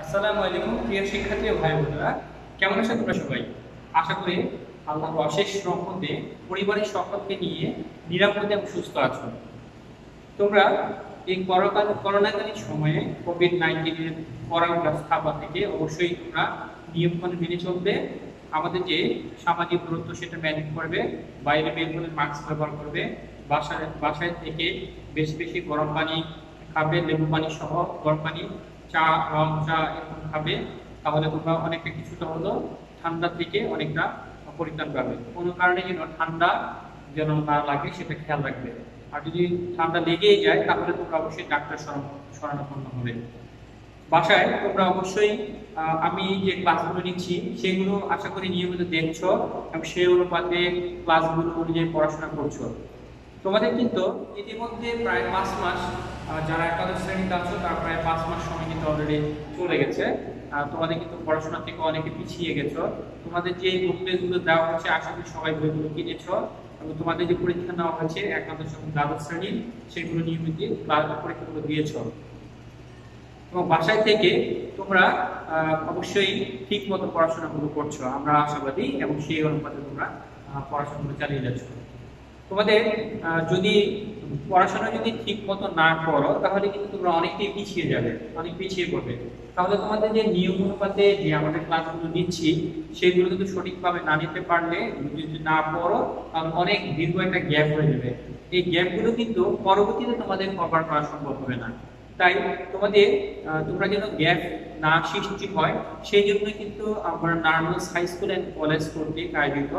আসসালামু আলাইকুম প্রিয় শিক্ষার্থী ও ভাই বোনেরা, কেমন আছো তোমরা সবাই? আশা করি আল্লাহর অশেষ রহমতে পরিবারের সকলকে নিয়ে নিরাপদে এবং সুস্থ আছো। তোমরা এই করোনাকালীন সময়ে কোভিড-19 কড়া ব্যবস্থা থেকে অবশ্যই তোমরা নিয়মকানুন মেনে চলবে। আমাদের যে সামাজিক দূরত্ব সেটা মেনটেন করবে, বাইরে বের হলে মাস্ক ব্যবহার করবে, বাসায় থেকে বেশি বেশি গরম পানি খাবে, লেবু পানি সহ গরম পানি, চা, রং চা এরকম খাবে। তাহলে তোমরা অনেকটা কিছুটা হলো ঠান্ডা থেকে অনেকটা পরিত্রাণ পাবে। কোনো কারণে যেন ঠান্ডা যেন না লাগে সেটা খেয়াল রাখবে। আর যদি ঠান্ডা লেগেই যায় তাহলে তোমরা অবশ্যই ডাক্তার শরণাপন্ন হবে। বাসায় তোমরা অবশ্যই আমি যে ক্লাসগুলো নিচ্ছি সেগুলো আশা করি নিয়মিত দেখছো এবং সেই অনুপাতে ক্লাসগুলো অনুযায়ী পড়াশোনা করছো। তোমাদের কিন্তু ইতিমধ্যে প্রায় 5 মাস, যারা একাদশ শ্রেণীতে আছো তার প্রায় 5 মাস সময় কিন্তু অলরেডি চলে গেছে। তোমাদের কিন্তু পড়াশোনা থেকে অনেকে পিছিয়ে গেছো। তোমাদের যে বুকলেটগুলো দেওয়া হচ্ছে আশা করি সবাই বইগুলো কিনেছো এবং তোমাদের যে পরীক্ষা নেওয়া হয়েছে একাদশ এবং দ্বাদশ শ্রেণীর সেগুলো নিয়মিত পরীক্ষাগুলো দিয়েছো এবং বাসায় থেকে তোমরা অবশ্যই ঠিক মতো পড়াশোনাগুলো করছো, আমরা আশাবাদী, এবং সেই অনুপাতে তোমরা পড়াশোনাগুলো চালিয়ে যাচ্ছ। তোমাদের যদি পড়াশোনা যদি ঠিক মতো না করো তাহলে কিন্তু তোমরা অনেকটাই পিছিয়ে যাবে, অনেক পিছিয়ে পড়বে। তাহলে তোমাদের যে নিয়ম অনুপাতে যে আমাদের ক্লাসগুলো নিচ্ছি সেগুলো কিন্তু সঠিকভাবে না নিতে পারলে, যদি না পড়ো তাহলে অনেক দীর্ঘ একটা গ্যাপ হয়ে যাবে। এই গ্যাপগুলো কিন্তু পরবর্তীতে তোমাদের কভার করা সম্ভব হবে না। তাই তোমরা যেন গ্যাপ না সৃষ্টি হয় সেই জন্য কিন্তু আমরা Narayanganj high school and college কর্তৃক আয়োজিত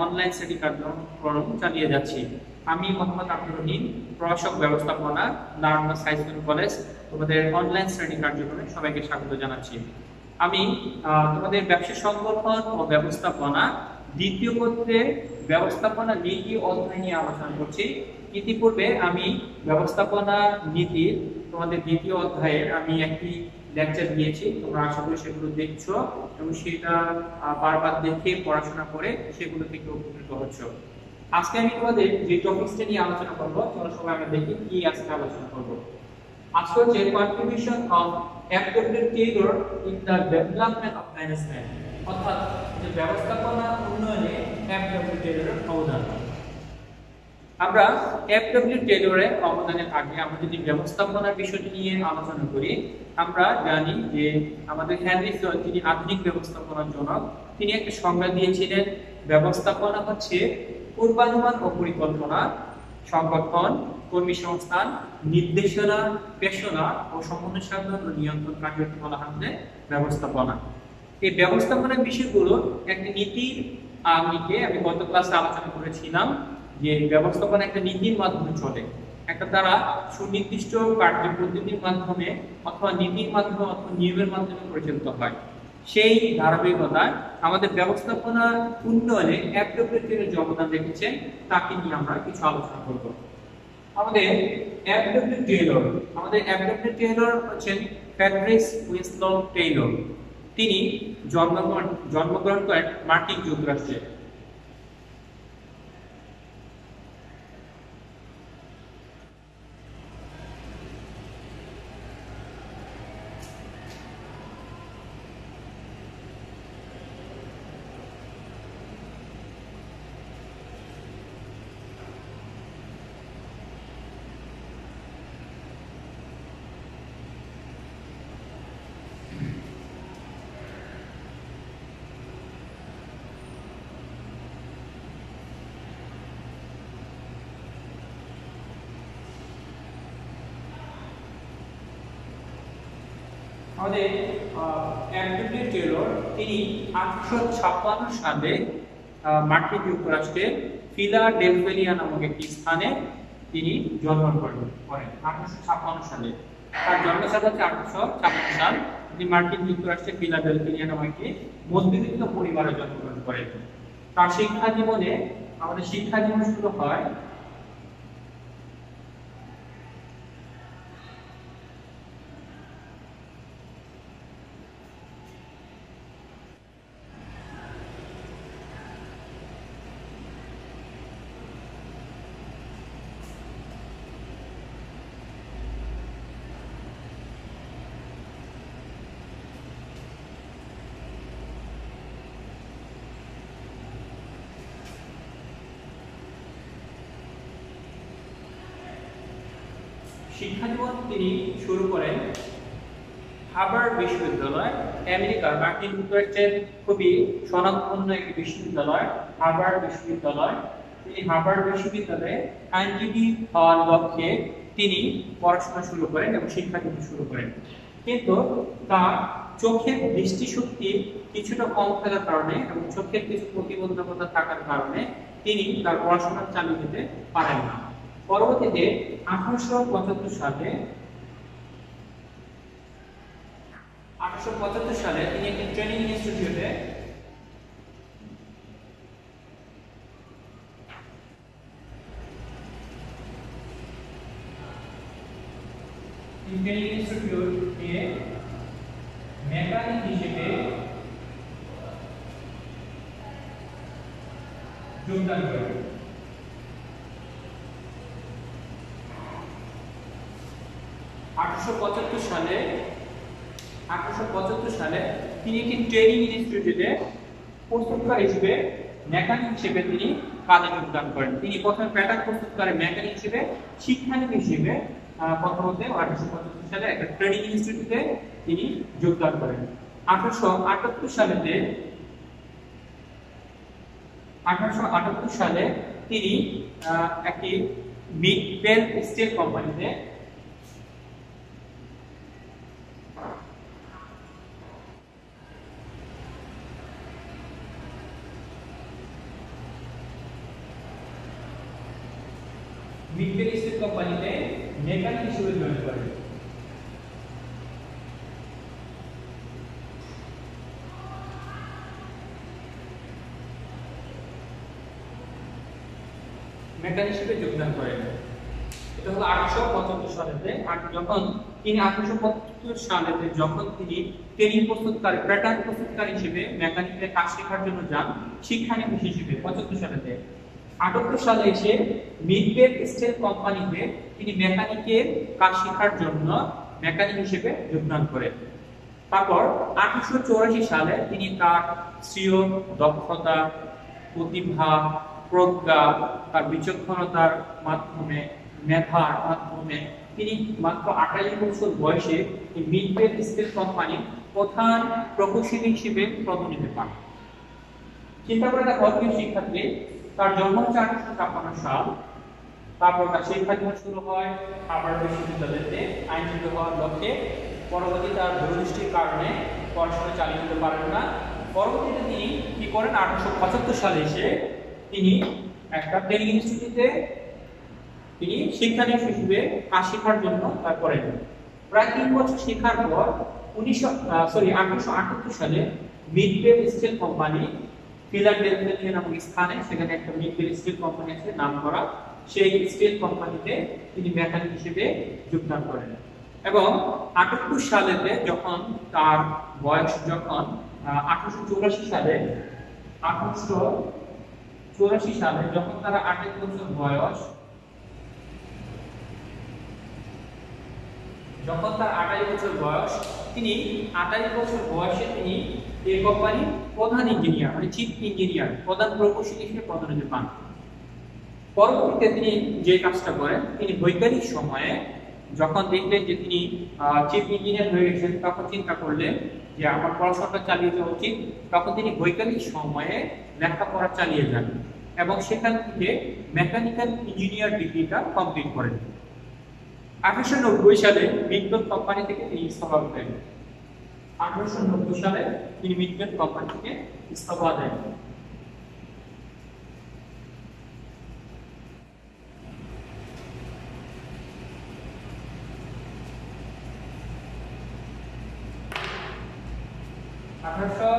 অনলাইন শ্রেণী কার্যক্রম চালিয়ে যাচ্ছি। আমি মোহাম্মদ আব্দুর রহিম, প্রশাসক ব্যবস্থাপনা, নারায়ণগঞ্জ হাই স্কুল কলেজ, তোমাদের অনলাইন শ্রেণী কার্যক্রমে সবাইকে স্বাগত জানাচ্ছি। আমি তোমাদের ব্যবসা সংগঠন ও ব্যবস্থাপনা দ্বিতীয় পত্রে ব্যবস্থাপনা নীতি অধ্যায় নিয়ে আলোচনা করছি। ইতিপূর্বে আমি ব্যবস্থাপনা নীতির তোমাদের দ্বিতীয় অধ্যায়ে আমি একটি লেকচার দিয়েছি, তোমরা আশা করি সেগুলো দেখছো এবং সেটা বারবার দেখে পড়াশোনা করে সেগুলো থেকে উপকৃত হচ্ছ। আজকে আমি তোমাদের যে টপিকসটা নিয়ে আলোচনা করবো তোমরা সবাই আমরা দেখি কি আজকে আলোচনা করবো। আজকে হচ্ছে contribution of FW Taylor in the development of management, অর্থাৎ যে ব্যবস্থাপনা উন্নয়নে এফডব্লিউ টেইলরের অবদান। আমরা এফডব্লিউ টেইলরের অবদানের আগে আমরা যদি ব্যবস্থাপনার বিষয়টি নিয়ে আলোচনা করি, আমরা জানি যে আমাদের হেনরি ফিয়ন, তিনি আধুনিক ব্যবস্থাপনার জনক, তিনি একটা সংজ্ঞা দিয়েছিলেন, ব্যবস্থাপনা হচ্ছে পূর্বানুমান ও পরিকল্পনা, সংগঠন, কর্মী সংস্থান, নির্দেশনা, পেশনা ও সমন্বয় সাধন ও নিয়ন্ত্রণ কার্যকে বলা হয় ব্যবস্থাপনা। এই ব্যবস্থাপনার বিষয়গুলো একটি নীতির আঙ্গিকে আমি গত ক্লাসে আলোচনা করেছিলাম যে ব্যবস্থাপনা একটা নীতির মাধ্যমে চলে, একটা দ্বারা সুনির্দিষ্ট কার্যপদ্ধতির মাধ্যমে অথবা নীতির মাধ্যমে অথবা নিয়মের মাধ্যমে পরিচালিত হয়। সেই ধারাবাহিকতায় আমাদের ব্যবস্থাপনা উন্নয়নে এফডব্লিউ টেইলর যে অবদান রেখেছেন তাকে নিয়ে আমরা কিছু আলোচনা করব। আমাদের এফডব্লিউ টেইলর হচ্ছেন ফ্রেডরিক উইনস্লন টেইলর। তিনি জন্মগ্রহণ করেন মার্কিন যুক্তরাষ্ট্রে। আমাদের এফডব্লিউ টেইলর তিনি 1856 সালে মার্কিন যুক্তরাষ্ট্রের ফিলাডেলফিয়া নামক একটি স্থানে তিনি জন্মগ্রহণ করেন 1856 সালে। তার জন্মসাল হচ্ছে 1856 সাল। তিনি মার্কিন যুক্তরাষ্ট্রের ফিলাডেলফিয়া নামক একটি মধ্যবিত্ত পরিবারে জন্মগ্রহণ করেন। তার শিক্ষা জীবনে আমাদের শিক্ষা জীবন শুরু হয় শিক্ষা জীবন তিনি শুরু করেন হার্ভার্ড বিশ্ববিদ্যালয়, আমেরিকার মার্কিন যুক্তরাষ্ট্রের খুবই স্বনামধন্য একটি বিশ্ববিদ্যালয় হার্ভার্ড বিশ্ববিদ্যালয়। তিনি হার্ভার্ড বিশ্ববিদ্যালয়ে আইনজীবী হওয়ার লক্ষ্যে তিনি পড়াশোনা শুরু করেন এবং শিক্ষা জীবন শুরু করেন। কিন্তু তার চোখের দৃষ্টিশক্তি কিছুটা কম থাকার কারণে এবং চোখের কিছু প্রতিবন্ধকতা থাকার কারণে তিনি তার পড়াশোনা চালিয়ে যেতে পারেন না। পরবর্তীতে 1875 সালে তিনি একটি ট্রেনিং ইনস্টিটিউটে মেকানিক হিসেবে যোগদান করেন। 1875 সালে তিনি একটি ট্রেনিং ইনস্টিটিউটে প্রস্তুতকারী হিসেবে মেকানিক হিসেবে তিনি কাজে যোগদান করেন। তিনি প্রথমে প্যাটার্ন প্রস্তুতকারী মেকানিক হিসেবে শিক্ষানীতি হিসেবে প্রথমত 1875 সালে একটা ট্রেনিং ইনস্টিটিউটে তিনি যোগদান করেন। 1878 সালে তিনি একটি মিডওয়েল স্টিল কোম্পানিতে মেকানিক হিসেবে জয়েন করেন। মেকানিক হিসেবে যোগদান করেন। এটা হলো 1875 সালেতে। আর যখন তিনি 1875 সালেতে যখন তিনি ট্রেনিং প্রস্তুতকারী প্যাটার্ন প্রস্তুতকারী হিসেবে মেকানিকের কাজ শেখার জন্য যান শিক্ষানীতি হিসেবে 75 সালেতে, 78 সালে এসে মিডওয়েল স্টিল কোম্পানিতে তিনি মেকানিকের কাজ শেখার জন্য মেকানিক হিসেবে যোগদান করেন। তারপর 1884 সালে তিনি তার স্বীয় দক্ষতা, প্রতিভা, প্রজ্ঞা, তার বিচক্ষণতার মাধ্যমে, মেধার মাধ্যমে তিনি মাত্র 28 বছর বয়সে মিডওয়েল স্টিল কোম্পানির প্রধান প্রকৌশলী হিসেবে পদোন্নতি পান। চিন্তা করে দেখো প্রিয় শিক্ষার্থী, তার জন্ম হচ্ছে 1856 সাল। তারপর তার শিক্ষা জীবন শুরু হয় হার্ভার্ড বিশ্ববিদ্যালয়তে আইনজীবী হওয়ার লক্ষ্যে। পরবর্তী তার দূরদৃষ্টির কারণে পড়াশোনা চালিয়ে যেতে পারেন না। পরবর্তীতে তিনি কি করেন, 1875 সালে এসে তিনি একটা ট্রেনিং ইনস্টিটিউটে তিনি শিক্ষানীতি হিসেবে কাজ শেখার জন্য করেন। প্রায় 3 বছর শেখার পর 1878 সালে মিডওয়েল স্টিল কোম্পানি ফিলাডেলফিয়া নামক স্থানে, সেখানে একটা মিডওয়েল স্টিল কোম্পানি আছে নাম করা, সেই স্টিল কোম্পানিতে তিনি মেকানিক হিসেবে যোগদান করেন। এবং 78 সালেতে যখন তার বয়স, যখন 1884 সালে যখন তার 28 বছর বয়স, তিনি 28 বছর বয়সে তিনি এই কোম্পানির প্রধান ইঞ্জিনিয়ার মানে চিফ ইঞ্জিনিয়ার, প্রধান প্রকৌশলী হিসেবে পদোন্নতি পান। পরবর্তীতে তিনি যে কাজটা করেন, তিনি বৈজ্ঞানিক সময়ে যখন দেখলেন যে তিনি চিফ ইঞ্জিনিয়ার হয়ে গেছেন, তখন চিন্তা করলেন যে আমার পড়াশোনাটা চালিয়ে যাওয়া উচিত। তখন তিনি বৈজ্ঞানিক সময়ে লেখাপড়া চালিয়ে যান এবং সেখান থেকে মেকানিক্যাল ইঞ্জিনিয়ার ডিগ্রিটা কমপ্লিট করেন। 1890 সালে মিডওয়েল কোম্পানি থেকে তিনি ইস্তফা দেন। 1890 সালে তিনি মিডওয়েল কোম্পানি থেকে ইস্তফা দেন। সালে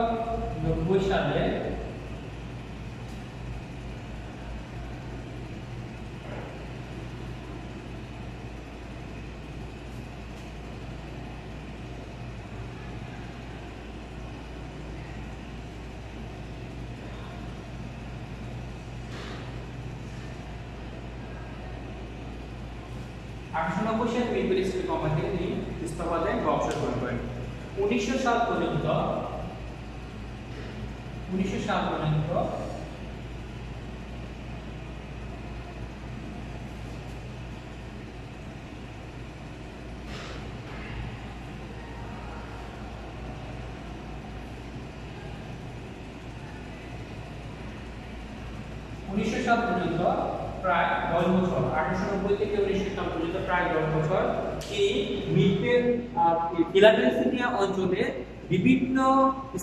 মিডওয়েল স্টিল কোম্পানি থেকে তিনি ইস্তফা দেন বা অবসর গ্রহণ করেন। 1900 সাল পর্যন্ত 1900 সাল পর্যন্ত প্রায় 10 বছর, 1890 থেকে 1900 সাল পর্যন্ত প্রায় 10 বছর তিনি মিডওয়ের ফিলাডেলফিয়া অঞ্চলে বিভিন্ন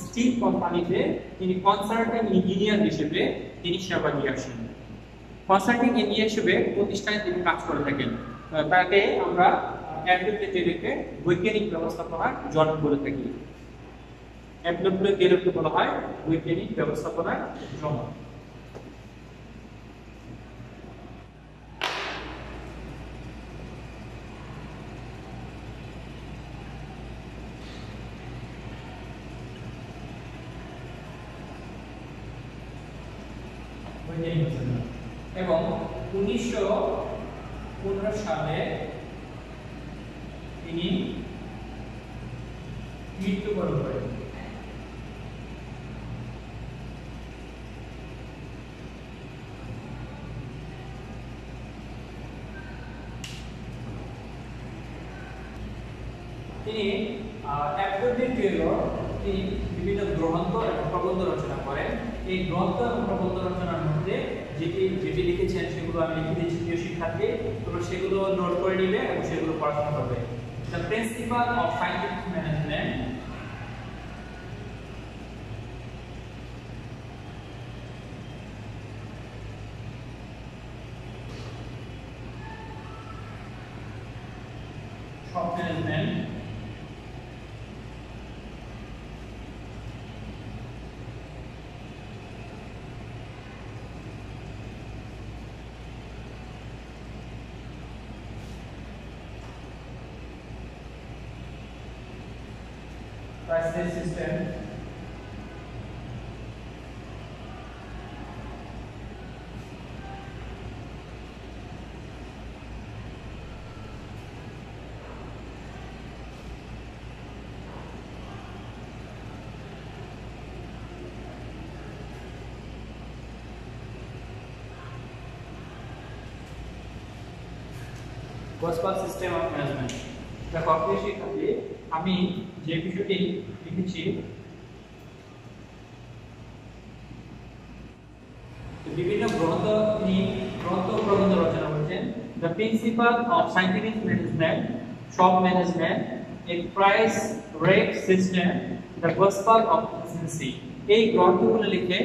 স্টিল কোম্পানিতে তিনি কনসালটেন্ট ইঞ্জিনিয়ার হিসেবে তিনি সেবা দিয়ে আসেন। কনসালটিং ইঞ্জিনিয়ার হিসেবে প্রতিষ্ঠানে তিনি কাজ করে থাকেন। তাকে আমরা অ্যাডভোকেট টেলিকে বৈজ্ঞানিক ব্যবস্থাপনার জনক বলে থাকি। অ্যাডভোকেট টেলিকে বলা হয় বৈজ্ঞানিক ব্যবস্থাপনার জনক। এবং 1915 সালে তিনি মৃত্যুবরণ করেন। তিনি অ্যাডভোকেট টেইলর তিনি বিভিন্ন গ্রন্থ এবং প্রবন্ধ রচনা করেন। এই গ্রন্থ এবং প্রবন্ধ রচনার মধ্যে যেটি লিখেছেন সেগুলো আমি লিখে দিচ্ছি প্রিয় শিক্ষার্থী, তোমরা সেগুলো নোট করে নিবে এবং সেগুলো পড়াশোনা করবে। The principal of scientific management, shop management, price system, Gospel system of management. দেখো প্রিয় শিক্ষার্থী, আমি যে বিষয়টি লিখেছি বিভিন্ন গ্রন্থ প্রবন্ধ রচনা করেছেন। The principal of scientific management, shop management, A price rate system, the gospel of efficiency, এই গ্রন্থগুলো লিখে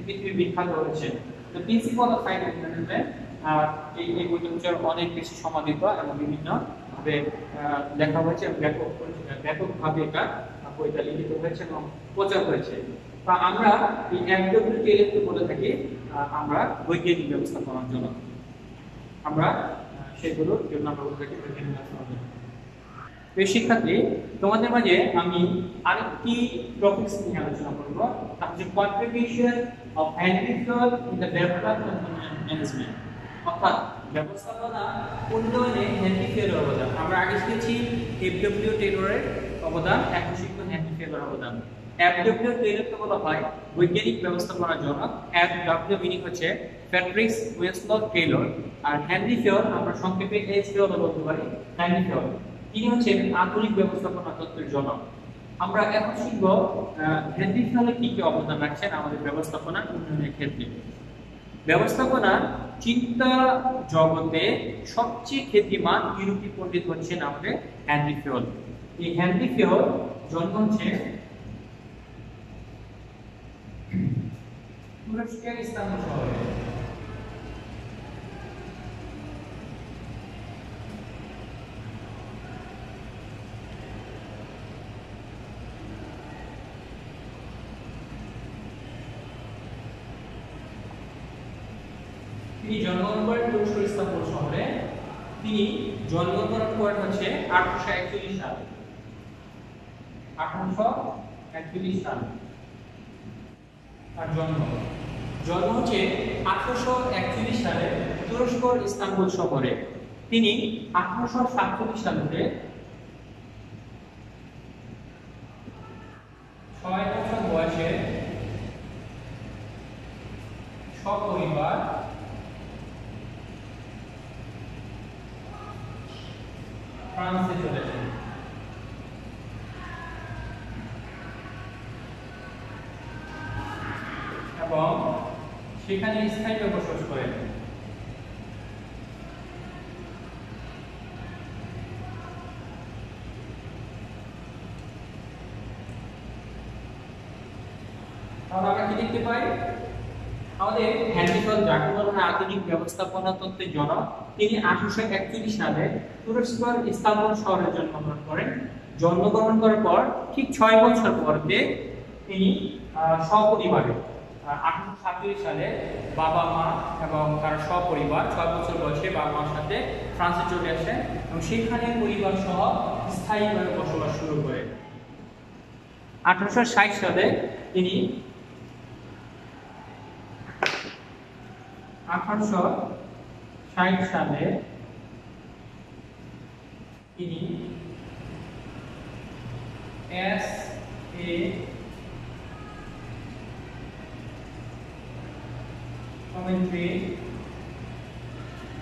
পৃথিবী বিখ্যাত হয়েছে। The principal of scientific management এই বইটার অনেক বেশি সমাদিত এবং বিভিন্ন ভাবে লেখা হয়েছে এবং ব্যাপকভাবে এটা বইটা লিখিত হয়েছে এবং প্রচার হয়েছে। তা আমরা এই অ্যাডভোকেট টেলিকে বলে থাকি আমরা বৈজ্ঞানিক ব্যবস্থাপনার জন্য, আমরা সেগুলোর জন্য আমরা বলে থাকি বৈজ্ঞানিক ব্যবস্থাপনার জন্য। প্রিয় শিক্ষার্থী, তোমাদের মাঝে আমি আরেকটি টপিকস নিয়ে আলোচনা করব, তা হচ্ছে contribution of Henri Fayol in the development management, অর্থাৎ ব্যবস্থাপনা উন্নয়নে হেনরি ফিয়লের অবদান। আমরা আগে শিখেছি এফডব্লিউ টেইলরের অবদান, এখন শিখব হেনরি ফিয়লের অবদান। এফডব্লিউ টেইলরকে বলা হয় বৈজ্ঞানিক ব্যবস্থাপনার জনক। এফডব্লিউ মিনিং হচ্ছে ফ্রেডরিক ওয়েসলার টেইলর, আর হেনরি ফিয়ল আমরা সংক্ষেপে এইচফিয়ল বলতে পারি। হেনরি ফিয়ল তিনি হচ্ছেন আধুনিক ব্যবস্থাপনা তত্ত্বের জনক। আমরা এখন শিখব হেনরি ফিয়ল কি কি অবদান রাখছেন আমাদের ব্যবস্থাপনা উন্নয়নের ক্ষেত্রে। ব্যবস্থাপনা চিন্তা জগতে সবচেয়ে খ্যাতিমান ইউরোপীয় পণ্ডিত হচ্ছেন আমাদের হেনরি ফিয়ল। এই হেনরি ফিয়ল জন্ম হচ্ছে তুরস্কের ইস্তানবুল শহরে। তিনি জন্মগ্রহণ করেন তুরস্কের ইস্তানবুল শহরে। তিনি জন্মগ্রহণ করেন হচ্ছে 1841 সালে। 1841 সালে তার জন্ম হচ্ছে 1841 সালে তুরস্কের ইস্তানবুল শহরে। তিনি 1847 সালে 6 বছর বয়সে সপরিবার ফ্রান্সে চলে যান। এবং সেখানে স্থায়ীভাবে বসবাস করেন। তাহলে আমরা কি দেখতে পাই, আমাদের হেনরি ফোর্ড, যাকে বলা হয় আধুনিক ব্যবস্থাপনা তত্ত্বের জনক, তিনি 1841 সালে তুরস্কের ইস্তাম্বুল শহরে জন্মগ্রহণ করেন। জন্মগ্রহণ করার পর ঠিক 6 বছর পরে তিনি সপরিবারে 1847 সালে বাবা মা এবং তার সপরিবার 6 বছর বয়সে বাবা মার সাথে ফ্রান্সে চলে আসেন এবং সেখানে পরিবার সহ স্থায়ীভাবে বসবাস শুরু করেন। 1860 সালে তিনি 1860 সালে তিনি S.A. commentary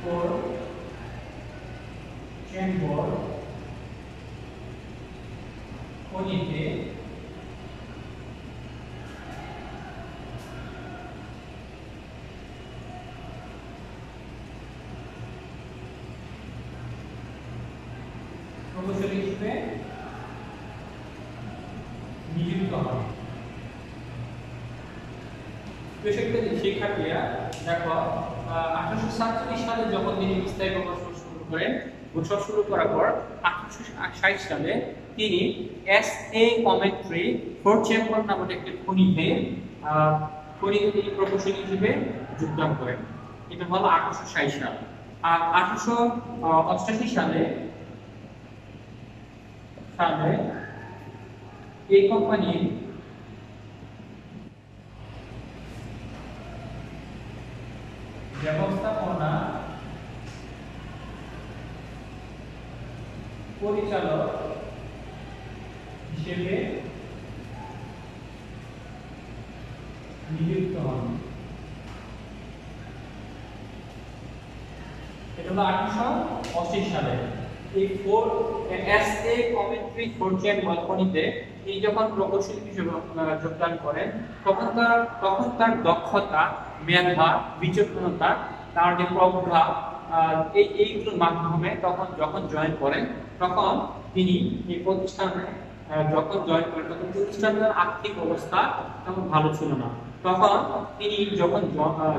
for chamber খনিতে প্রকৌশলী হিসেবে নিযুক্ত হন। শিক্ষার্থীরা দেখো, 1847 সালে যখন তিনি স্থায়ী বসবাস শুরু করেন, বসবাস শুরু করার পর 1860 সালে তিনি S.A. commentary for chamber নামক একটি খনিতে তিনি প্রকৌশলী হিসেবে যোগদান করেন। এটা হলো 1860 সাল। আর 1888 সালে এই কোম্পানির ব্যবস্থাপনা পরিচালক হিসেবে নিযুক্ত হন। এটা হলো 1880 সালে। এই S.A. commentary for chamber খনিতে তিনি যখন প্রকৌশলী হিসেবে যোগদান করেন, তখন তার দক্ষতা, মেধা, বিচক্ষণতা, তার যে প্রজ্ঞা, এইগুলোর মাধ্যমে যখন জয়েন করেন, তখন তিনি এই প্রতিষ্ঠানে তখন প্রতিষ্ঠানের আর্থিক অবস্থা তেমন ভালো ছিল না। তখন তিনি যখন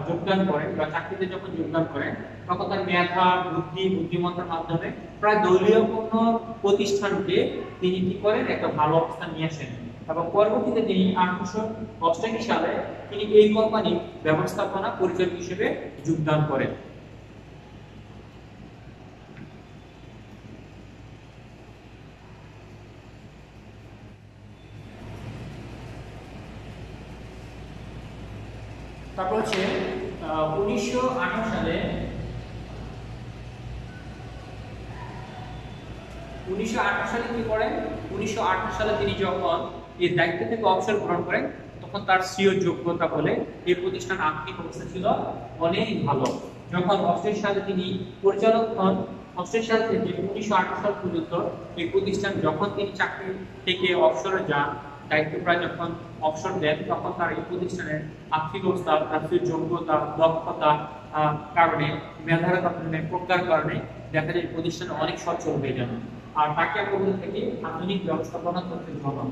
যোগদান করেন বা চাকরিতে যখন যোগদান করেন, তখন তার মেধা, বুদ্ধিমত্তার মাধ্যমে প্রায় দলীয়পূর্ণ প্রতিষ্ঠানকে তিনি কি করেন, একটা ভালো অবস্থান নিয়ে আসেন এবং পরবর্তীতে তিনি 1888 সালে তিনি এই কোম্পানির ব্যবস্থাপনা পরিচালক হিসেবে যোগদান করেন। তারপর হচ্ছে 1908 সালে 1908 সালে কি করেন, 1908 সালে তিনি যখন এই দায়িত্ব থেকে অবসর গ্রহণ করেন, তখন তার স্বীয় যোগ্যতা বলে এই প্রতিষ্ঠান আর্থিক অবস্থা ছিল অনেক ভালো। যখন 88 সালে তিনি পরিচালক হন, 88 সাল থেকে 1908 সাল পর্যন্ত এই প্রতিষ্ঠান, যখন তিনি চাকরি থেকে অবসরে যান, দায়িত্ব প্রায় যখন অবসর দেন, তখন তার এই প্রতিষ্ঠানের আর্থিক অবস্থা, তার যোগ্যতা, দক্ষতা কারণে, মেধার কারণে, প্রজ্ঞার কারণে দেখা যায় প্রতিষ্ঠান অনেক সচ্ছল হয়ে যান। আর তাকে আমরা বলে থাকি আধুনিক ব্যবস্থাপনা তত্ত্বের জনক।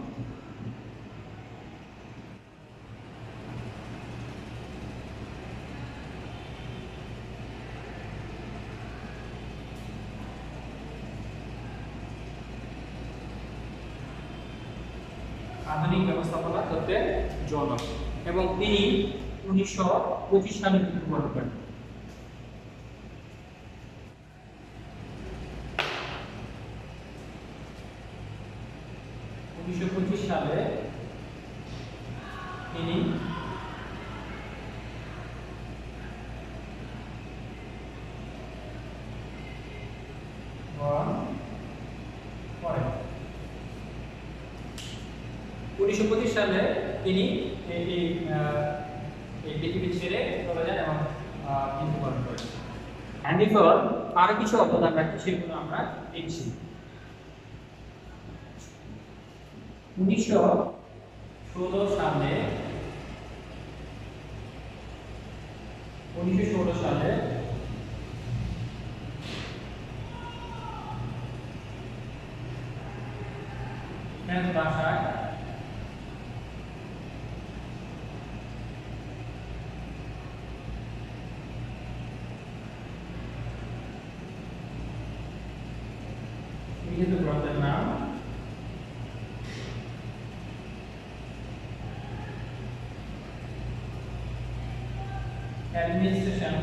আধুনিক ব্যবস্থাপনা তত্ত্বের জনক এবং তিনি 1925 সালে মৃত্যুবরণ করেন। 1925 সালে তিনি মৃত্যুবরণ করেন। 1925 সালে তিনি এই পৃথিবী ছেড়ে চলে যান এবং মৃত্যুবরণ করেন। হেনরি ফোর্ড আরো কিছু অবদান রাখে, সেগুলো আমরা দেখছি। 1916 সালে 1916 সালে ফ্রান্স ভাষায় লিখিত গ্রন্থের নাম অ্যাডমিনিস্ট্রেশন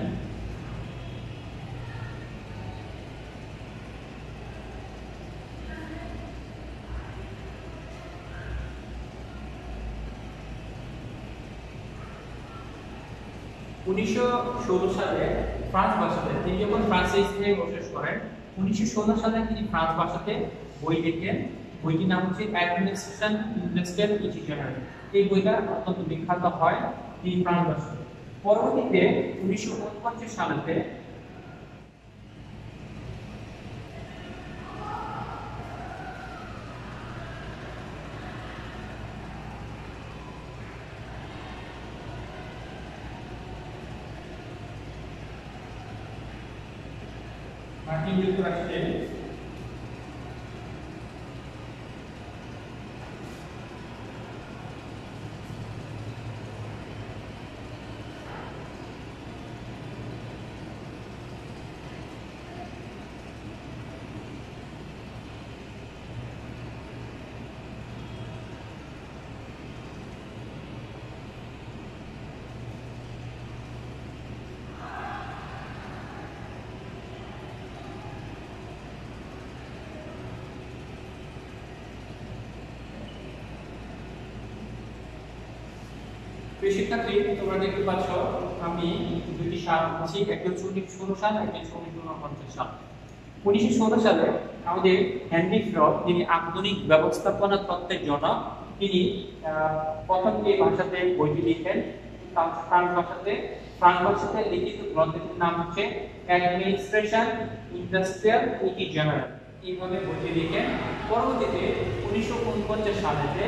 সালে ফ্রান্স ভাষাতে তিনি যখন ফ্রান্সে স্থায়ী বসবাস করেন 1916 সালে তিনি ফ্রান্স ভাষাতে বই লেখেন। বইটির নাম হচ্ছে অ্যাডমিনিস্ট্রেশন ইন্ডাস্ট্রিয়াল ইঞ্জিনিয়ারিং। এই বইটা অত্যন্ত বিখ্যাত হয় এই ফ্রান্স ভাষাতে। পরবর্তীতে 1949 সালেতে মার্কিন যুক্তরাষ্ট্রে শিক্ষার্থী তোমরা দেখতে পাচ্ছ আমি দুটি সাল বলছি, একটা 1916 সাল, একটা 1949 সাল। 1916 সালে আমাদের হেনরি ফ্রড, যিনি আধুনিক ব্যবস্থাপনা তত্ত্বের জনক, তিনি প্রথম এই ভাষাতে বইটি লিখেন। ফ্রান্স ভাষাতে লিখিত গ্রন্থটির নাম হচ্ছে অ্যাডমিনিস্ট্রেশন ইন্ডাস্ট্রিয়াল জেনারেল। এইভাবে বইটি লিখেন। পরবর্তীতে 1949 সালেতে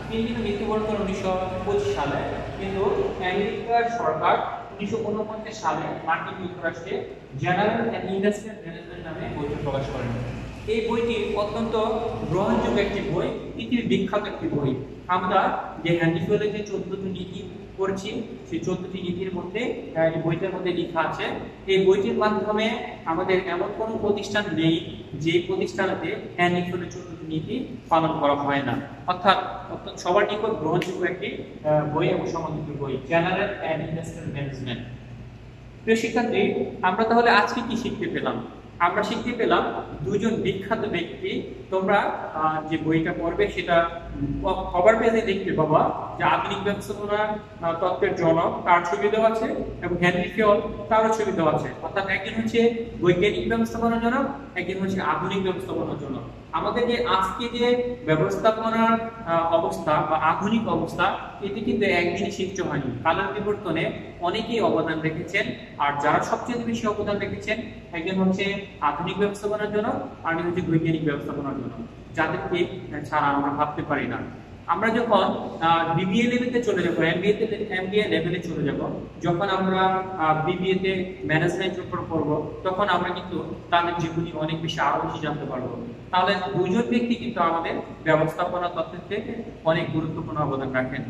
তিনি কিন্তু মৃত্যুবরণ করেন 1925 সালে। কিন্তু আমেরিকার সরকার 1949 সালে মার্কিন যুক্তরাষ্ট্রে জেনারেল অ্যান্ড ইন্ডাস্ট্রিয়াল ম্যানেজমেন্ট নামে বইটি প্রকাশ করেন। এই বইটি অত্যন্ত গ্রহণযোগ্য একটি বই, পৃথিবীর বিখ্যাত একটি বই। আমরা যে হেনরি ফ্রডের যে 14টি নীতি পড়ছি, সেই 14টি নীতির মধ্যে এই বইটার মধ্যে লেখা আছে। এই বইটির মাধ্যমে আমাদের এমন কোনো প্রতিষ্ঠান নেই যে প্রতিষ্ঠানেতে হেনরি ফ্রডের 14টি নীতি পালন করা হয় না। অর্থাৎ সবার নিকট গ্রহণযোগ্য একটি বই এবং সমন্বিত বই, জেনারেল অ্যান্ড ইন্ডাস্ট্রিয়াল ম্যানেজমেন্ট। প্রিয় শিক্ষার্থী, আমরা তাহলে আজকে কি শিখতে পেলাম? আমরা শিখতে পেলাম দুজন বিখ্যাত ব্যক্তি। তোমরা যে বইটা পড়বে সেটা কভার পেজে দেখতে পাবা যে আধুনিক ব্যবস্থাপনা তত্ত্বের জনক, তার ছবি দেওয়া আছে, এবং হেনরি ফ্রড, তারও ছবি দেওয়া আছে। অর্থাৎ একজন হচ্ছে বৈজ্ঞানিক ব্যবস্থাপনার জনক, একজন হচ্ছে আধুনিক ব্যবস্থাপনার জনক। আমাদের যে আজকে যে ব্যবস্থাপনার অবস্থা বা আধুনিক অবস্থা, এটি কিন্তু একদিনে সৃষ্টি হয়নি। কালের বিবর্তনে অনেকেই অবদান রেখেছেন। আর যারা সবচেয়ে বেশি অবদান রেখেছেন, একজন হচ্ছে আধুনিক ব্যবস্থাপনার জনক, আর একজন হচ্ছে বৈজ্ঞানিক ব্যবস্থাপনার জনক, যাদেরকে ছাড়া আমরা ভাবতে পারি না। আমরা যখন বিবিএ লেভেলে চলে যাব, এমবিএ লেভেলে চলে যাব, যখন আমরা বিবিএ তে ম্যানেজমেন্টের উপর পড়ব, তখন আমরা কিন্তু তাদের জীবনী অনেক বেশি আরো বেশি জানতে পারবো। তাহলে দুজন ব্যক্তি কিন্তু আমাদের ব্যবস্থাপনা তত্ত্বের থেকে অনেক গুরুত্বপূর্ণ অবদান রাখেন।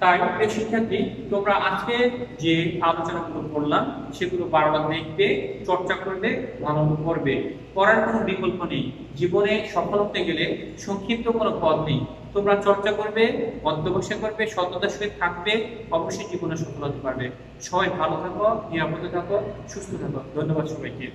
তাই শিক্ষার্থী, তোমরা আজকে যে আলোচনাগুলো করলাম সেগুলো বারবার দেখবে, চর্চা করবে, ভালোভাবে পড়বে। পড়ার কোনো বিকল্প নেই। জীবনে সফল হতে গেলে সংক্ষিপ্ত কোনো পথ নেই। তোমরা চর্চা করবে, অধ্যবসায় করবে, সততার সহিত থাকবে, অবশ্যই জীবনে সফল হতে পারবে। সবাই ভালো থাকো, নিরাপদে থাকো, সুস্থ থাকো। ধন্যবাদ সবাইকে।